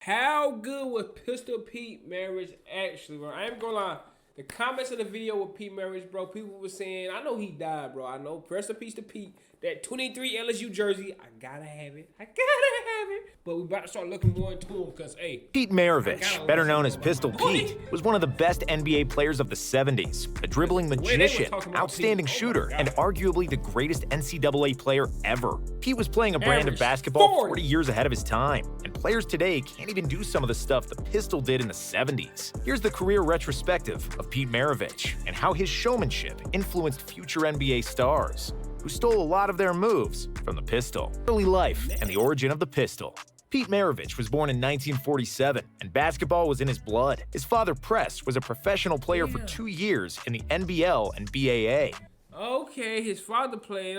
How good was Pistol Pete Maravich actually, bro? I ain't gonna lie. The comments of the video with Pete Maravich, bro, people were saying, I know he died, bro. I know. Rest in peace to Pete. That 23 LSU jersey, I gotta have it. I gotta have it. But we about to start looking more into him because, hey. Pete Maravich, better known as Pistol Pete, was one of the best NBA players of the 70s. A dribbling magician, outstanding shooter, and arguably the greatest NCAA player ever. Pete was playing a brand of basketball 40 years ahead of his time, and players today can't even do some of the stuff the Pistol did in the 70s. Here's the career retrospective of Pete Maravich and how his showmanship influenced future NBA stars, who stole a lot of their moves from the Pistol. Early life and the origin of the Pistol. Pete Maravich was born in 1947, and basketball was in his blood. His father, Press, was a professional player for 2 years in the NBL and BAA. Okay, his father played.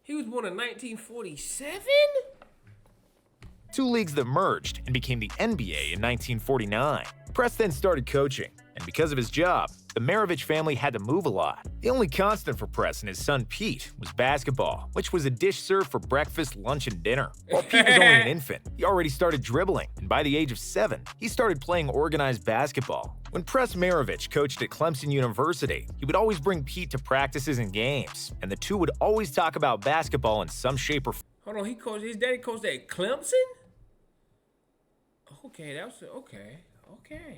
He was born in 1947? Two leagues that merged and became the NBA in 1949. Press then started coaching, and because of his job, the Maravich family had to move a lot. The only constant for Press and his son Pete was basketball, which was a dish served for breakfast, lunch, and dinner. While Pete was only an infant, he already started dribbling, and by the age of 7, he started playing organized basketball. When Press Maravich coached at Clemson University, he would always bring Pete to practices and games, and the two would always talk about basketball in some shape or Hold on, his daddy coached at Clemson? Okay, that was, okay.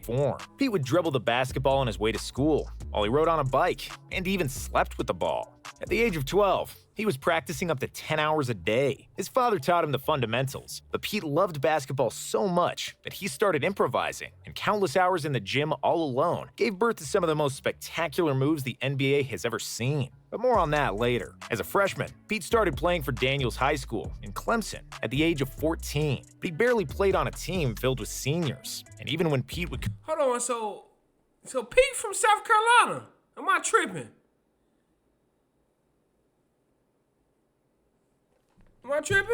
form. Pete would dribble the basketball on his way to school, while he rode on a bike, and even slept with the ball. At the age of 12, he was practicing up to 10 hours a day. His father taught him the fundamentals, but Pete loved basketball so much that he started improvising, and countless hours in the gym all alone gave birth to some of the most spectacular moves the NBA has ever seen. But more on that later. As a freshman, Pete started playing for Daniels High School in Clemson at the age of 14, but he barely played on a team filled with seniors. And even when Pete would Hold on, so Pete from South Carolina? Am I tripping?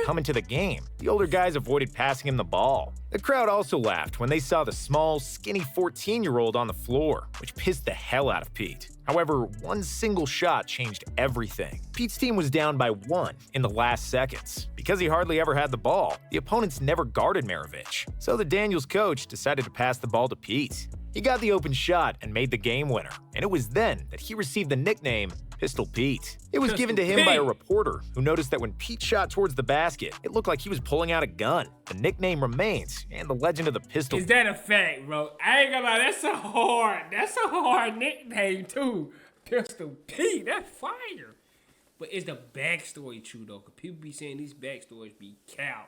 come into the game, the older guys avoided passing him the ball. The crowd also laughed when they saw the small, skinny 14-year-old on the floor, which pissed the hell out of Pete. However, one single shot changed everything. Pete's team was down by 1 in the last seconds. Because he hardly ever had the ball, the opponents never guarded Maravich. So the Daniels coach decided to pass the ball to Pete. He got the open shot and made the game winner, and it was then that he received the nickname Pistol Pete. It was given to him by a reporter who noticed that when Pete shot towards the basket, it looked like he was pulling out a gun. The nickname remains, and the legend of the Pistol. Is that a fact, bro? I ain't gonna lie, that's a hard nickname too. Pistol Pete, that's fire. But is the backstory true though? Cause people be saying these backstories be cow.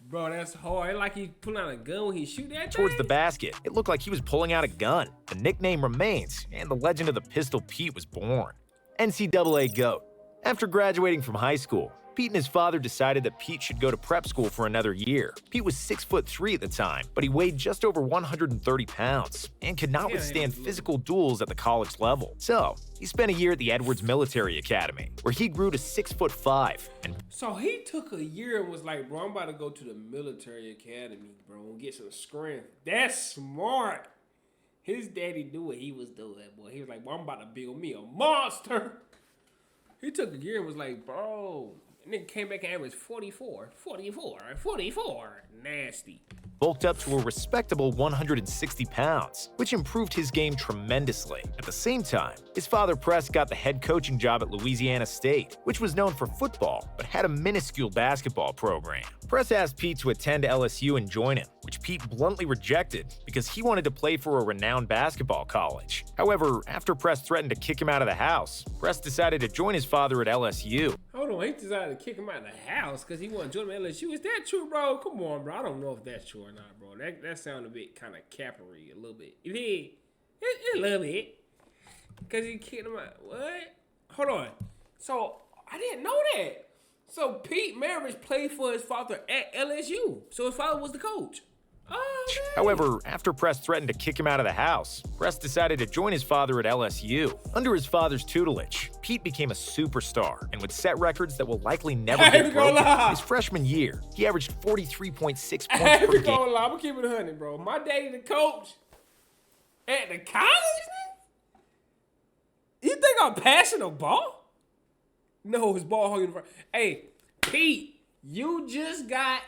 Bro, that's hard. It's like he's pulling out a gun when he shoot that towards thing. the basket. It looked like he was pulling out a gun. The nickname remains, and the legend of the Pistol Pete was born. NCAA GOAT. After graduating from high school, Pete and his father decided that Pete should go to prep school for another year. Pete was 6'3" at the time, but he weighed just over 130 pounds and could not withstand physical duels at the college level. So, he spent a year at the Edwards Military Academy, where he grew to 6'5". So he took a year and was like, bro, I'm about to go to the military academy, bro, and get some strength. That's smart. His daddy knew what he was doing, boy. He was like, bro, I'm about to build me a monster. He took a year and was like, bro. And then came back and averaged 44. Nasty. Bulked up to a respectable 160 pounds, which improved his game tremendously. At the same time, his father Press got the head coaching job at Louisiana State, which was known for football, but had a minuscule basketball program. Press asked Pete to attend LSU and join him, which Pete bluntly rejected because he wanted to play for a renowned basketball college. However, after Press threatened to kick him out of the house, Press decided to join his father at LSU. Hold on, he decided to kick him out of the house because he wanted to join LSU. Is that true, bro? Come on, bro. I don't know if that's true or not, bro. That sounded a bit kind of cappery, a little bit. A little bit. Because he kicked him out. What? Hold on. So, I didn't know that. So, Pete Maravich played for his father at LSU. So, his father was the coach. Oh, man. However, after Press threatened to kick him out of the house, Press decided to join his father at LSU. Under his father's tutelage, Pete became a superstar and would set records that will likely never be broken. His freshman year, he averaged 43.6 points per game. I'm gonna keep it 100, bro. My daddy the coach at the college. You think I'm passing a ball? No, his ball holding. Hey, Pete, you just got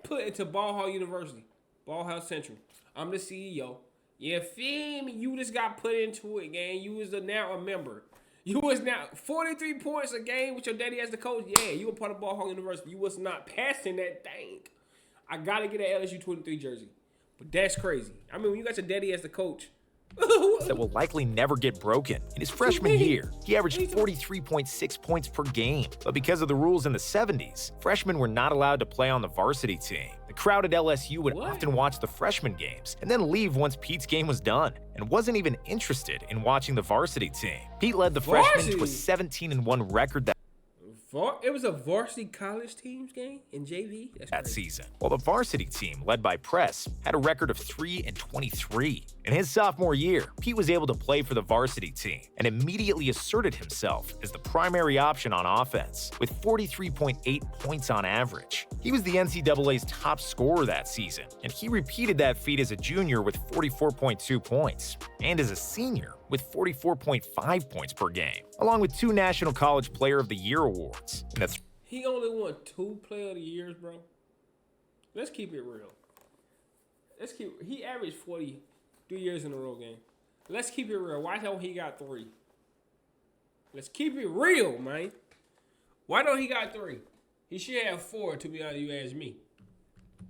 put into Ball Hall University, Ball Hall Central. I'm the CEO. You feel me? You just got put into it, gang. You was now a member. You was now 43 points a game with your daddy as the coach. Yeah, you were part of Ball Hall University. You was not passing that thing. I got to get an LSU 23 jersey. But that's crazy. I mean, when you got your daddy as the coach. That will likely never get broken. In his freshman year, he averaged 43.6 points per game. But because of the rules in the 70s, freshmen were not allowed to play on the varsity team. The crowd at LSU would often watch the freshman games and then leave once Pete's game was done, and wasn't even interested in watching the varsity team. Pete led the freshmen to a 17-1 record it was a varsity college teams game in JV? That season, while the varsity team, led by Press, had a record of 3-23. In his sophomore year, Pete was able to play for the varsity team and immediately asserted himself as the primary option on offense, with 43.8 points on average. He was the NCAA's top scorer that season, and he repeated that feat as a junior with 44.2 points, and as a senior with 44.5 points per game, along with 2 National College Player of the Year awards. He only won 2 Player of the Years, bro. Let's keep it real. He averaged 40 3 years in a row game. Let's keep it real. Why don't he got 3? Let's keep it real, man. Why don't he got 3? He should have 4, to be honest, you ask me.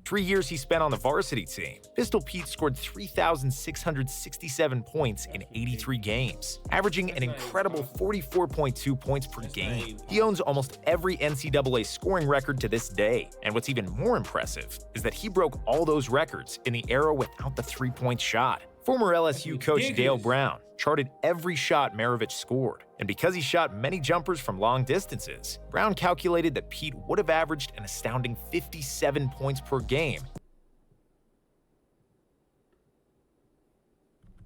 3 years he spent on the varsity team, Pistol Pete scored 3,667 points in 83 games, averaging an incredible 44.2 points per game. He owns almost every NCAA scoring record to this day, and what's even more impressive is that he broke all those records in the era without the three-point shot. Former LSU coach Dale Brown charted every shot Maravich scored, and because he shot many jumpers from long distances, Brown calculated that Pete would have averaged an astounding 57 points per game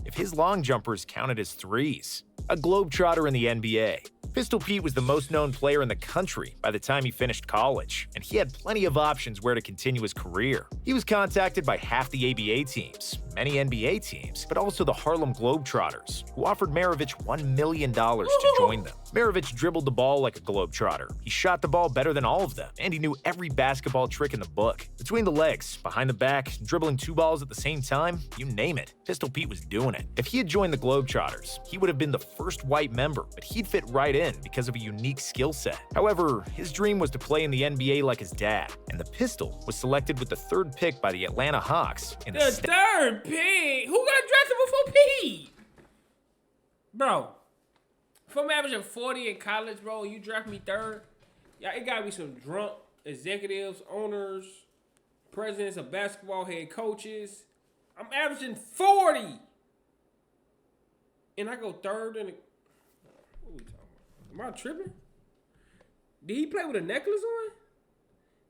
if his long jumpers counted as threes. A globetrotter in the NBA, Pistol Pete was the most known player in the country by the time he finished college, and he had plenty of options where to continue his career. He was contacted by half the ABA teams, many NBA teams, but also the Harlem Globetrotters, who offered Maravich $1 million to join them. Maravich dribbled the ball like a globetrotter. He shot the ball better than all of them, and he knew every basketball trick in the book. Between the legs, behind the back, dribbling 2 balls at the same time, you name it, Pistol Pete was doing it. If he had joined the Globetrotters, he would have been the first white member, but he'd fit right in because of a unique skill set. However, his dream was to play in the NBA like his dad, and the Pistol was selected with the 3rd pick by the Atlanta Hawks in the 3rd pick? Who got drafted before Pete? Bro, if I'm averaging 40 in college, bro, you draft me 3rd, yeah, it gotta be some drunk executives, owners, presidents of basketball, head coaches. I'm averaging 40. And I go 3rd in the... What are we talking about? Am I tripping? Did he play with a necklace on?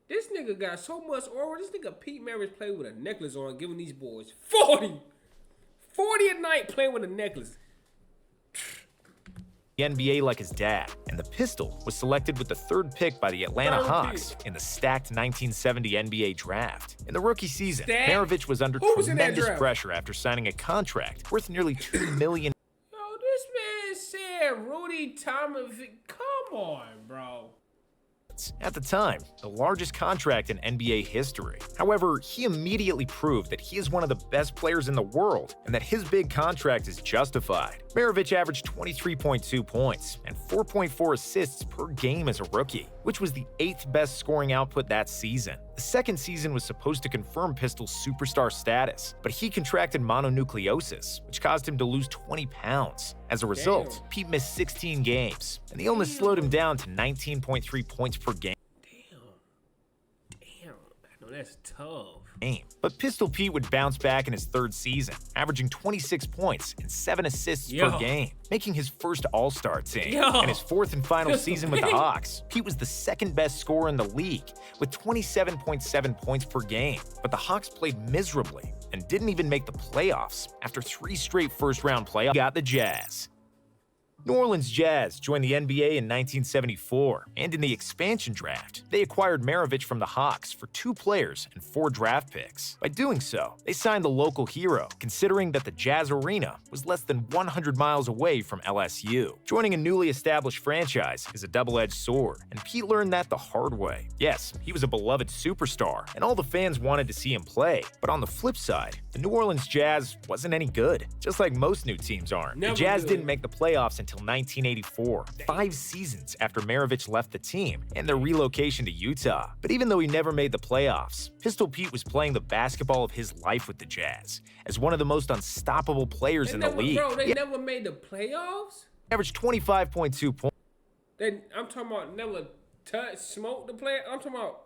This nigga got so much aura. This nigga Pete Maravich played with a necklace on, giving these boys 40. 40 a night playing with a necklace. The NBA like his dad, and the Pistol was selected with the 3rd pick by the Atlanta Hawks in the stacked 1970 NBA draft. In the rookie season, Maravich was under tremendous pressure after signing a contract worth nearly $2 million. Yo, this man said Rudy Thomas. Come on, bro. At the time, the largest contract in NBA history. However, he immediately proved that he is one of the best players in the world and that his big contract is justified. Maravich averaged 23.2 points and 4.4 assists per game as a rookie, which was the 8th best scoring output that season. The 2nd season was supposed to confirm Pistol's superstar status, but he contracted mononucleosis, which caused him to lose 20 pounds. As a result, Pete missed 16 games, and the illness slowed him down to 19.3 points per game. Damn, I know that's tough. But Pistol Pete would bounce back in his 3rd season, averaging 26 points and 7 assists per game, making his first All-Star team. In his 4th and final season with the Hawks, Pete was the 2nd best scorer in the league, with 27.7 points per game. But the Hawks played miserably and didn't even make the playoffs after 3 straight first-round playoffs. Got the Jazz. New Orleans Jazz joined the NBA in 1974, and in the expansion draft, they acquired Maravich from the Hawks for 2 players and 4 draft picks. By doing so, they signed the local hero, considering that the Jazz Arena was less than 100 miles away from LSU. Joining a newly established franchise is a double-edged sword, and Pete learned that the hard way. Yes, he was a beloved superstar, and all the fans wanted to see him play, but on the flip side, the New Orleans Jazz wasn't any good, just like most new teams aren't. The Jazz didn't make the playoffs until 1984, 5 seasons after Maravich left the team and their relocation to Utah. But even though he never made the playoffs, Pistol Pete was playing the basketball of his life with the Jazz as one of the most unstoppable players in the league. Bro, they never made the playoffs? Averaged 25.2 points. I'm talking about never smoked the play. I'm talking about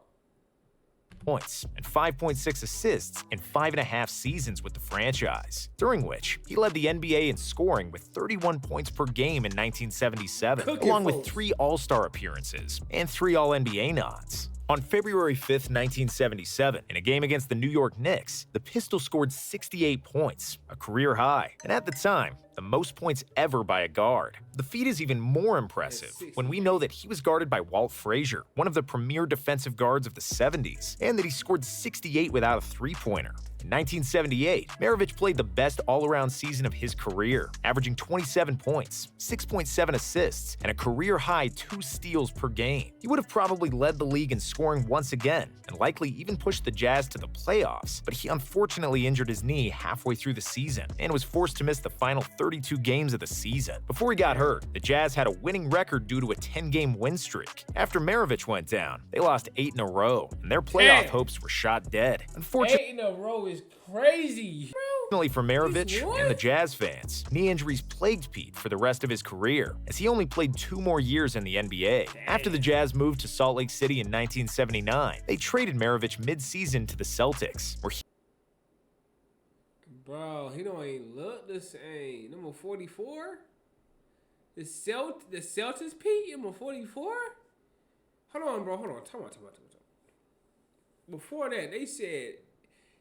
points and 5.6 assists in 5.5 seasons with the franchise, during which he led the NBA in scoring with 31 points per game in 1977, along with 3 All-Star appearances and 3 All-NBA nods. On February 5th, 1977, in a game against the New York Knicks, the Pistol scored 68 points, a career high, and at the time, the most points ever by a guard. The feat is even more impressive when we know that he was guarded by Walt Frazier, one of the premier defensive guards of the 70s, and that he scored 68 without a three-pointer. In 1978, Maravich played the best all-around season of his career, averaging 27 points, 6.7 assists, and a career-high 2 steals per game. He would have probably led the league in scoring once again, and likely even pushed the Jazz to the playoffs, but he unfortunately injured his knee halfway through the season and was forced to miss the final 32 games of the season. Before he got hurt, the Jazz had a winning record due to a 10-game win streak. After Maravich went down, they lost 8 in a row, and their playoff hopes were shot dead. Unfortunately, 8 in a row is crazy, bro. Fortunately for Maravich and the Jazz fans, knee injuries plagued Pete for the rest of his career, as he only played 2 more years in the NBA. After the Jazz moved to Salt Lake City in 1979, they traded Maravich mid-season to the Celtics, where he Bro, he don't even look the same. Number 44? The Celtics, Pete? Number 44? Hold on, bro. Hold on. Talk about. Before that, they said,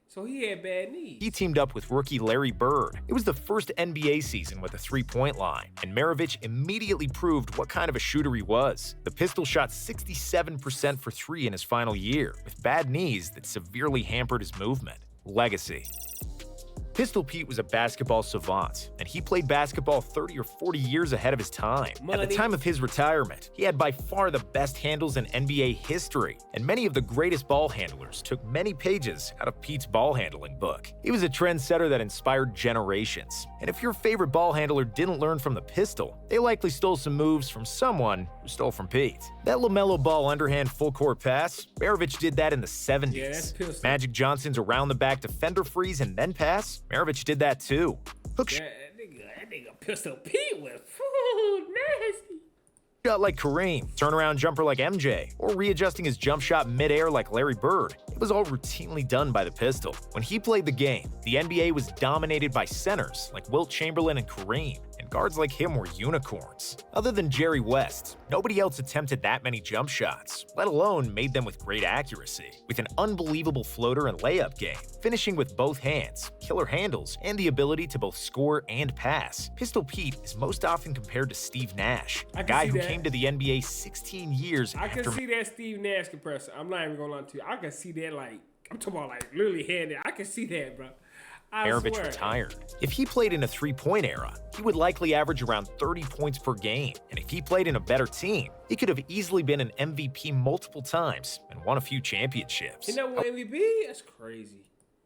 so he had bad knees. He teamed up with rookie Larry Bird. It was the first NBA season with a three-point line, and Maravich immediately proved what kind of a shooter he was. The Pistol shot 67% for 3 in his final year, with bad knees that severely hampered his movement. Legacy. Pistol Pete was a basketball savant, and he played basketball 30 or 40 years ahead of his time. At the time of his retirement, he had by far the best handles in NBA history, and many of the greatest ball handlers took many pages out of Pete's ball handling book. He was a trendsetter that inspired generations, and if your favorite ball handler didn't learn from the Pistol, they likely stole some moves from someone who stole from Pete. That LaMelo Ball underhand full-court pass, Maravich did that in the 70s. Yeah, Magic Johnson's around-the-back defender freeze and then pass, Maravich did that too. That nigga Pistol Pete was nasty. Shot like Kareem, turnaround jumper like MJ, or readjusting his jump shot mid-air like Larry Bird. It was all routinely done by the Pistol. When he played the game, the NBA was dominated by centers like Wilt Chamberlain and Kareem, and guards like him were unicorns. Other than Jerry West, nobody else attempted that many jump shots, let alone made them with great accuracy. With an unbelievable floater and layup game, finishing with both hands, killer handles, and the ability to both score and pass, Pistol Pete is most often compared to Steve Nash, a guy who came to the NBA 16 years after. I can see that Steve Nash comparison. I'm not even gonna lie to you. I can see that, like, I'm talking about like literally handed. I can see that, bro. Maravich retired. If he played in a three-point era, he would likely average around 30 points per game. And if he played in a better team, he could have easily been an MVP multiple times and won a few championships. He never won MVP? That's crazy.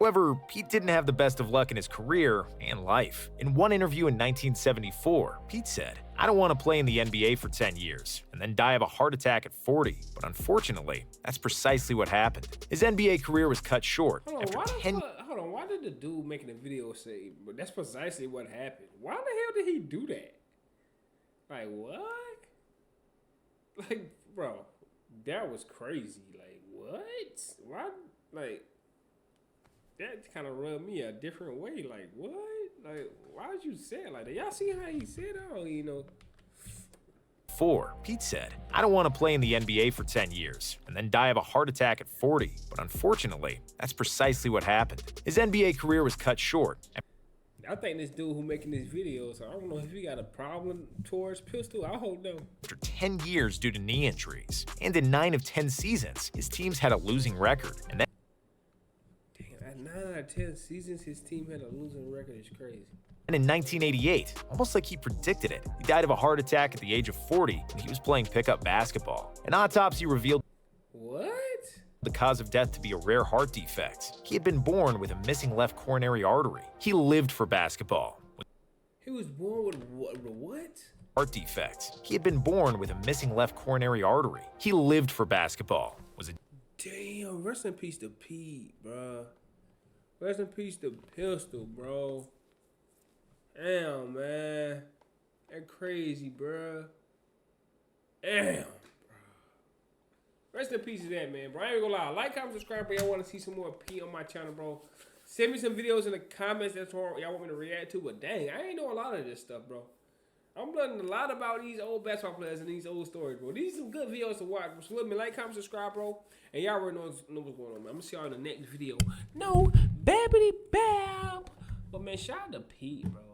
However, Pete didn't have the best of luck in his career and life. In one interview in 1974, Pete said, "I don't want to play in the NBA for 10 years and then die of a heart attack at 40. But unfortunately, that's precisely what happened." His NBA career was cut short after 10 years. Hold on, why did the dude making the video say, but that's precisely what happened? Why the hell did he do that? Like, what? Like, bro, that was crazy. Like, what? Why? Like, that kind of rubbed me a different way. Like, what? Like, why did you say it like that? Y'all see how he said it? I don't even know. Pete said, "I don't want to play in the NBA for 10 years and then die of a heart attack at 40. But unfortunately, that's precisely what happened." His NBA career was cut short. I think this dude who making this video, so I don't know if he got a problem towards Pistol. I hope no. After 10 years due to knee injuries, and in 9 of 10 seasons, his teams had a losing record. And that damn, at 9 out of 10 seasons, his team had a losing record. It's crazy. And in 1988, almost like he predicted it, he died of a heart attack at the age of 40 when he was playing pickup basketball. An autopsy revealed what? The cause of death to be a rare heart defect. He had been born with a missing left coronary artery. He lived for basketball. He was born with what? Heart defect. He had been born with a missing left coronary artery. He lived for basketball. Was a damn, rest in peace to Pete, bro. Rest in peace to Pistol, bro. Damn, man. That crazy, bro. Damn. Rest in peace to that, man, bro. I ain't gonna lie. Like, comment, subscribe, bro. Y'all want to see some more P on my channel, bro. Send me some videos in the comments that's what y'all want me to react to. But dang, I ain't know a lot of this stuff, bro. I'm learning a lot about these old basketball players and these old stories, bro. These are some good videos to watch. So let me like, comment, subscribe, bro. And y'all already know what's going on, man. I'm gonna see y'all in the next video. No, babbity bab. But man, shout out to Pete, bro.